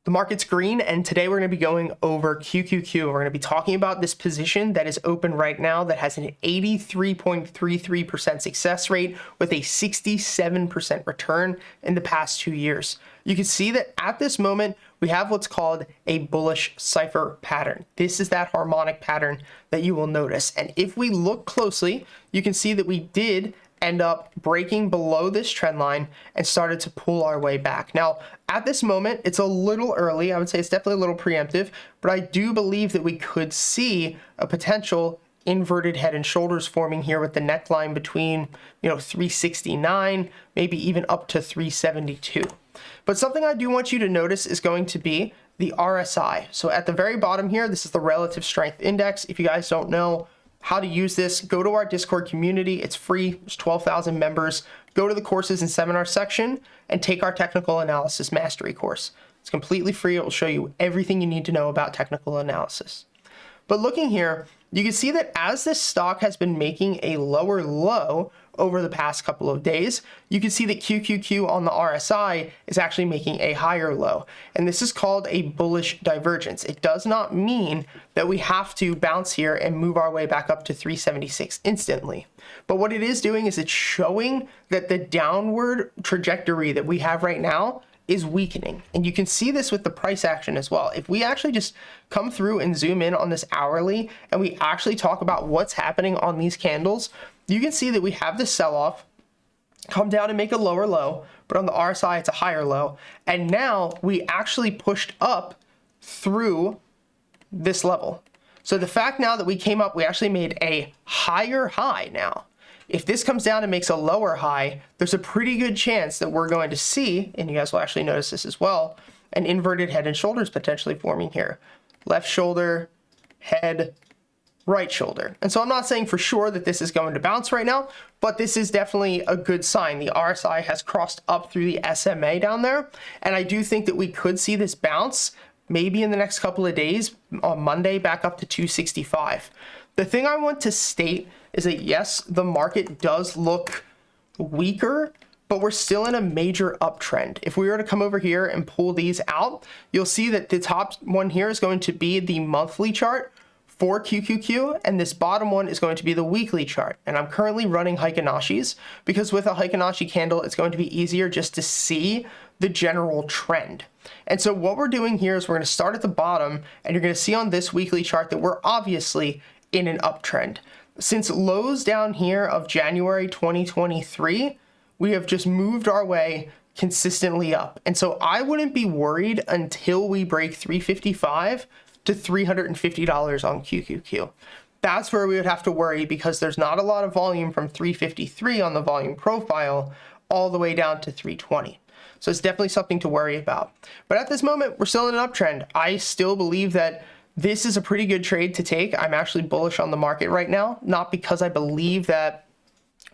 The market's green, and today we're going to be going over QQQ. We're going to be talking about this position that is open right now that has an 83.33% success rate with a 67% return in the past 2 years. You can see that at this moment, we have what's called a bullish cipher pattern. This is that harmonic pattern that you will notice. And if we look closely, you can see that we did end up breaking below this trend line and started to pull our way back. Now, at this moment, it's a little early. I would say it's definitely a little preemptive, but I do believe that we could see a potential inverted head and shoulders forming here with the neckline between, 369, maybe even up to 372. But something I do want you to notice is going to be the RSI. So at the very bottom here, this is the relative strength index. If you guys don't know how to use this, go to our Discord community. It's free. There's 12,000 members. Go to the courses and seminars section and take our technical analysis mastery course. It's completely free. It will show you everything you need to know about technical analysis. But looking here, you can see that as this stock has been making a lower low over the past couple of days, you can see that QQQ on the RSI is actually making a higher low. And this is called a bullish divergence. It does not mean that we have to bounce here and move our way back up to 376 instantly. But what it is doing is it's showing that the downward trajectory that we have right now is weakening. And you can see this with the price action as well. If we actually just come through and zoom in on this hourly and we actually talk about what's happening on these candles, you can see that we have this sell-off come down and make a lower low, but on the RSI, it's a higher low. And now we actually pushed up through this level. So the fact now that we came up, we actually made a higher high now. If this comes down and makes a lower high, there's a pretty good chance that we're going to see, and you guys will actually notice this as well, an inverted head and shoulders potentially forming here. Left shoulder, head, right shoulder. And so I'm not saying for sure that this is going to bounce right now, but this is definitely a good sign. The RSI has crossed up through the SMA down there, and I do think that we could see this bounce maybe in the next couple of days on Monday back up to 265. The thing I want to state is that yes, the market does look weaker, but we're still in a major uptrend. If we were to come over here and pull these out, you'll see that the top one here is going to be the monthly chart for QQQ, and this bottom one is going to be the weekly chart. And I'm currently running Heikinashis because with a Heikinashi candle, it's going to be easier just to see the general trend. And so what we're doing here is we're going to start at the bottom, and you're going to see on this weekly chart that we're obviously in an uptrend. Since lows down here of January 2023, we have just moved our way consistently up. And so I wouldn't be worried until we break 355 to $350 on QQQ. That's where we would have to worry because there's not a lot of volume from 353 on the volume profile all the way down to 320. So it's definitely something to worry about. But at this moment, we're still in an uptrend. I still believe that this is a pretty good trade to take. I'm actually bullish on the market right now, not because I believe that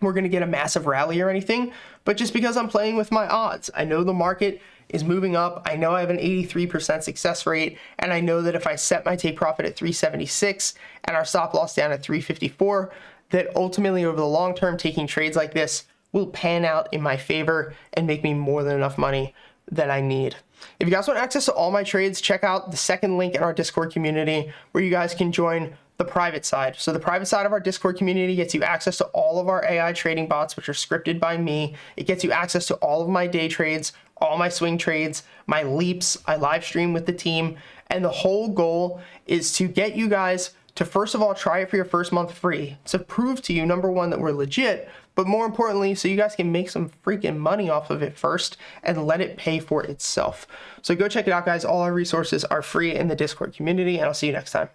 we're going to get a massive rally or anything, but just because I'm playing with my odds. I know the market is moving up. I know I have an 83% success rate, and I know that if I set my take profit at 376 and our stop loss down at 354, that ultimately over the long term, taking trades like this will pan out in my favor and make me more than enough money that I need. If you guys want access to all my trades, check out the second link in our Discord community where you guys can join the private side. So the private side of our Discord community gets you access to all of our AI trading bots, which are scripted by me. It gets you access to all of my day trades, all my swing trades, my leaps. I live stream with the team. And the whole goal is to get you guys to, first of all, try it for your first month free, to prove to you, number one, that we're legit, but more importantly, so you guys can make some freaking money off of it first and let it pay for itself. So go check it out, guys. All our resources are free in the Discord community, and I'll see you next time.